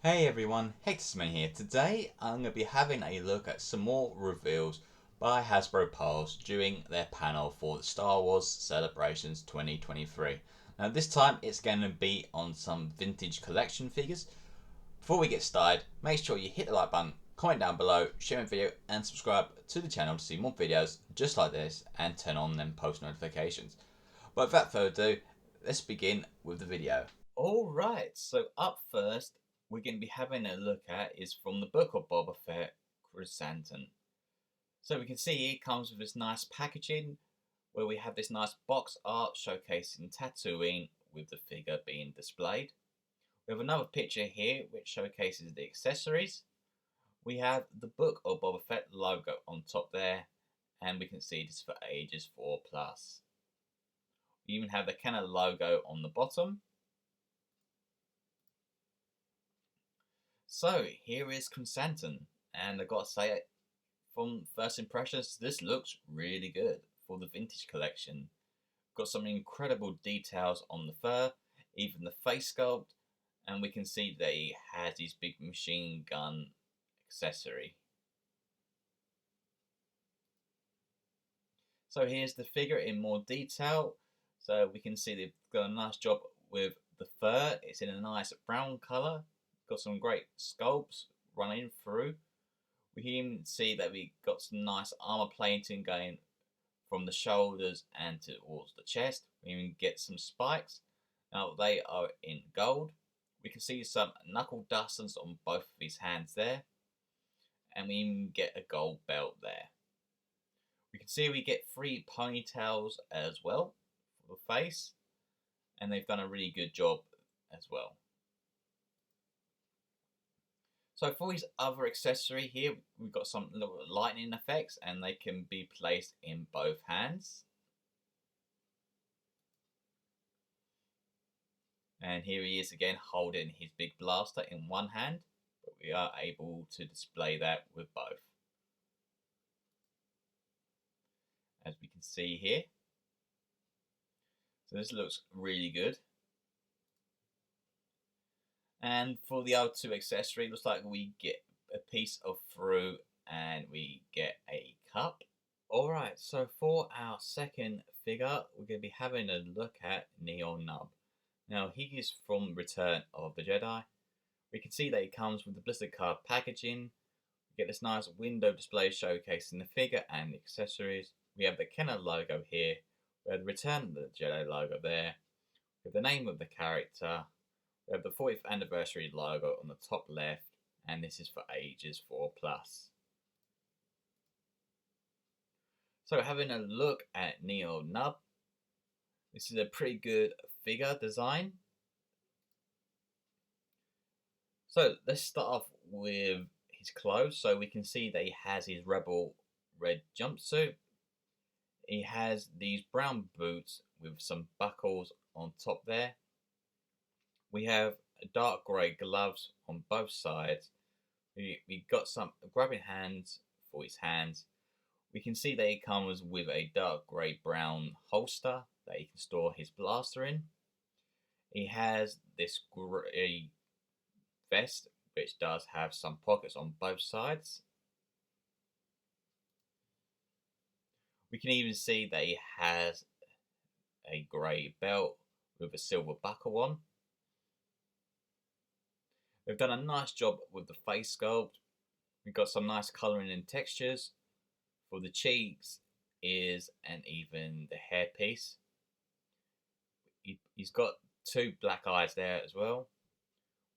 Hey everyone, Hectorman here. Today I'm going to be having a look at some more reveals by Hasbro Pulse during their panel for the Star Wars Celebrations 2023. Now this time it's going to be on some vintage collection figures. Before we get started, make sure you hit the like button, comment down below, share my video and subscribe to the channel to see more videos just like this and turn on them post notifications. But without further ado, let's begin with the video. Alright, so up first we're going to be having a look at is from the book of Boba Fett, Krrsantan. So we can see it comes with this nice packaging where we have this nice box art showcasing Tatooine with the figure being displayed. We have another picture here which showcases the accessories. We have the book of Boba Fett logo on top there, and we can see this for ages 4+. We even have the Kenner logo on the bottom. So here is Krrsantan, and I gotta say, from first impressions, this looks really good for the vintage collection. Got some incredible details on the fur, even the face sculpt, and we can see that he has his big machine gun accessory. So here's the figure in more detail. So we can see they've got a nice job with the fur. It's in a nice brown colour. Got some great sculpts running through. We can even see that we got some nice armor plating going from the shoulders and towards the chest. We even get some spikes. Now they are in gold. We can see some knuckle dusters on both of his hands there, and we even get a gold belt there. We can see we get 3 ponytails as well for the face, and they've done a really good job as well. So for his other accessory here, we've got some little lightning effects, and they can be placed in both hands. And here he is again holding his big blaster in one hand, but we are able to display that with both, as we can see here. So this looks really good. And for the other 2 accessories, looks like we get a piece of fruit and we get a cup. Alright, so for our second figure, we're going to be having a look at Neion. Now, he is from Return of the Jedi. We can see that he comes with the blister card packaging. We get this nice window display showcasing the figure and the accessories. We have the Kenner logo here. We have the Return of the Jedi logo there. We have the name of the character. We have the 40th anniversary logo on the top left, and this is for ages 4+. So having a look at Nunb, this is a pretty good figure design. So let's start off with his clothes. So we can see that he has his rebel red jumpsuit. He has these brown boots with some buckles on top there. We have dark grey gloves on both sides. We got some grabbing hands for his hands. We can see that he comes with a dark grey brown holster that he can store his blaster in. He has this grey vest which does have some pockets on both sides. We can even see that he has a grey belt with a silver buckle on. We've done a nice job with the face sculpt. We've got some nice colouring and textures for the cheeks, ears and even the hairpiece. He's got 2 black eyes there as well.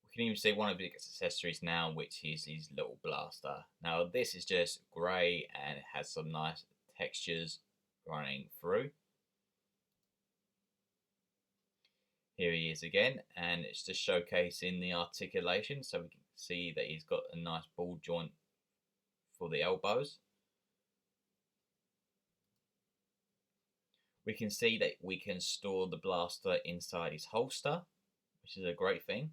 We can even see one of his accessories now, which is his little blaster. Now this is just grey and it has some nice textures running through. Here he is again, and it's just showcasing the articulation, so we can see that he's got a nice ball joint for the elbows. We can see that we can store the blaster inside his holster, which is a great thing.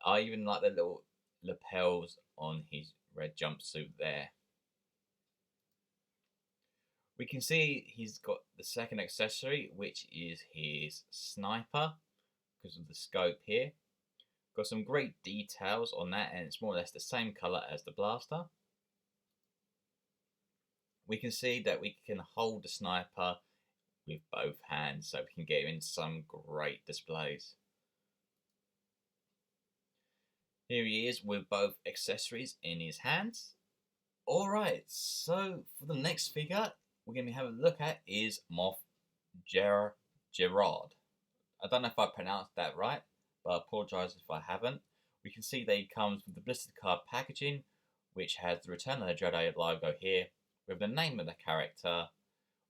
I even like the little lapels on his red jumpsuit there. We can see he's got the second accessory, which is his sniper, because of the scope here. Got some great details on that, and it's more or less the same colour as the blaster. We can see that we can hold the sniper with both hands, so we can get him in some great displays. Here he is with both accessories in his hands. Alright, so for the next figure we're going to be having a look at is Moff Jerrod. I don't know if I pronounced that right, but I apologise if I haven't. We can see that he comes with the blistered card packaging, which has the Return of the Jedi logo here, with the name of the character.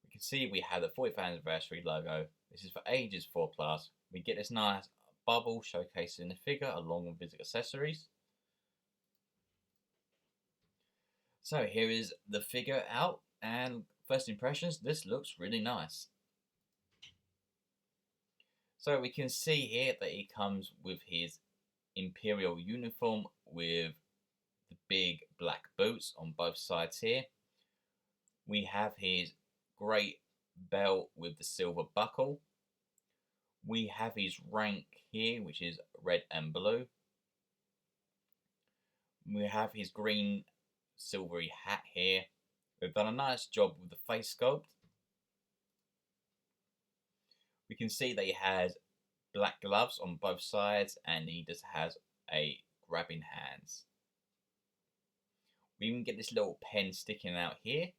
We can see we have the 40th anniversary logo. This is for ages 4+. We get this nice bubble showcasing the figure along with his accessories. So here is the figure out, and first impressions, this looks really nice. So we can see here that he comes with his Imperial uniform with the big black boots on both sides here. We have his great belt with the silver buckle. We have his rank here, which is red and blue. We have his green silvery hat here. We've done a nice job with the face sculpt. We can see that he has black gloves on both sides, and he just has a grabbing hands. We even get this little pen sticking out here.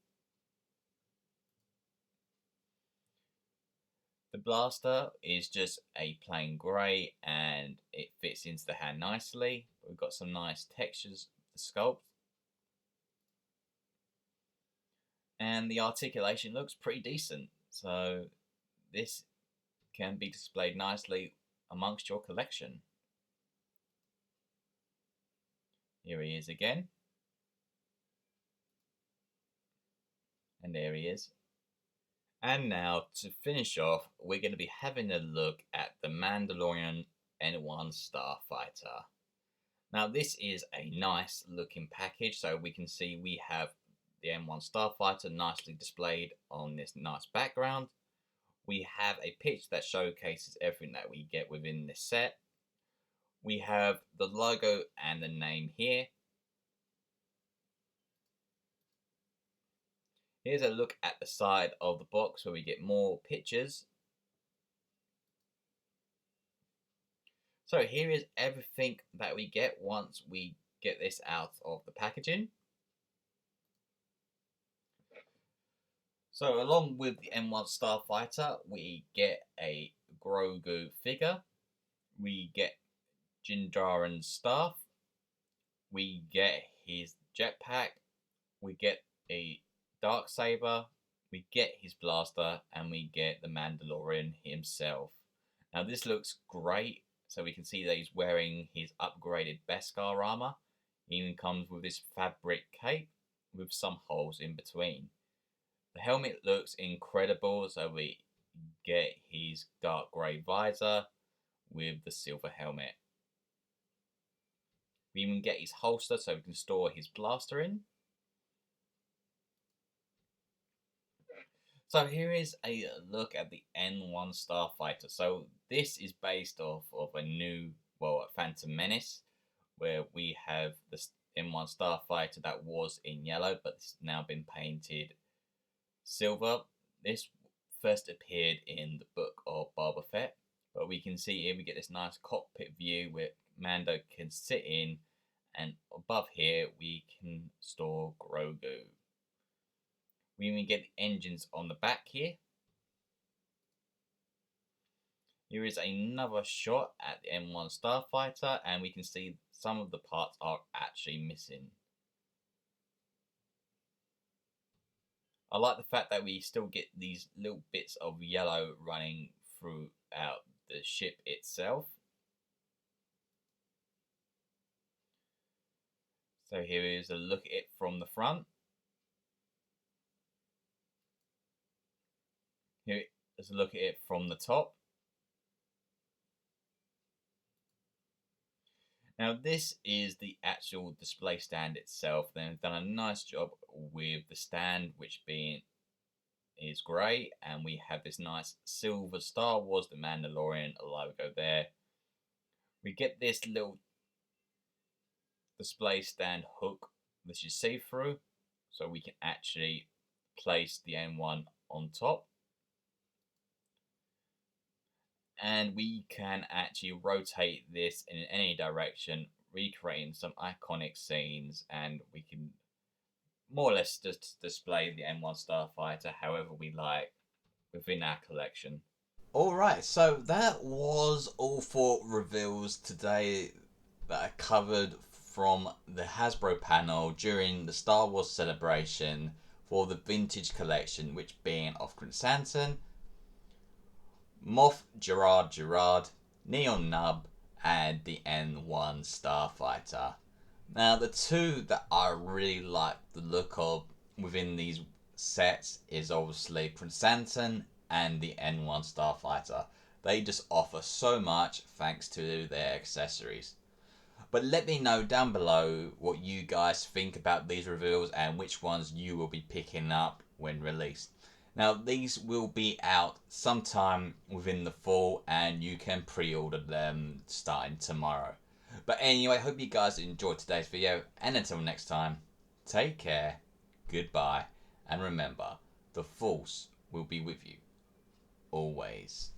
The blaster is just a plain grey, and it fits into the hand nicely. We've got some nice textures of the sculpt. And the articulation looks pretty decent, so this can be displayed nicely amongst your collection. Here he is again. And there he is. And now, to finish off, we're going to be having a look at the Manalorian N1 Starfighter. Now, this is a nice looking package, so we can see we have the N1 Starfighter nicely displayed on this nice background. We have a picture that showcases everything that we get within this set. We have the logo and the name here. Here's a look at the side of the box where we get more pictures. So here is everything that we get once we get this out of the packaging. So along with the N1 Starfighter, we get a Grogu figure. We get Jinjarin's staff. We get his jetpack. We get a Darksaber. We get his blaster, and we get the Mandalorian himself. Now this looks great. So we can see that he's wearing his upgraded Beskar armor. He even comes with this fabric cape with some holes in between. The helmet looks incredible, so we get his dark grey visor with the silver helmet. We even get his holster so we can store his blaster in. So here is a look at the N1 Starfighter. So this is based off of a new, Phantom Menace, where we have the N1 Starfighter that was in yellow, but it's now been painted silver. This first appeared in the book of Boba Fett, but we can see here we get this nice cockpit view where Mando can sit in, and above here we can store Grogu. We even get the engines on the back here. Here is another shot at the M1 Starfighter, and we can see some of the parts are actually missing. I like the fact that we still get these little bits of yellow running throughout the ship itself. So here is a look at it from the front. Here is a look at it from the top. Now this is the actual display stand itself. They've done a nice job with the stand, which is grey, and we have this nice silver Star Wars, the Mandalorian logo there. We get this little display stand hook which is see-through, so we can actually place the N1 on top. And we can actually rotate this in any direction, recreating some iconic scenes, and we can more or less just display the N1 Starfighter however we like within our collection. Alright, so that was all for reveals today that I covered from the Hasbro panel during the Star Wars celebration for the vintage collection, which being of Krrsantan, Moff, Jerrod, Neion Nunb, and the N1 Starfighter. Now, the two that I really like the look of within these sets is obviously Krrsantan and the N1 Starfighter. They just offer so much thanks to their accessories. But let me know down below what you guys think about these reveals and which ones you will be picking up when released. Now, these will be out sometime within the fall, and you can pre-order them starting tomorrow. But anyway, hope you guys enjoyed today's video, and until next time, take care, goodbye, and remember, the Force will be with you, always.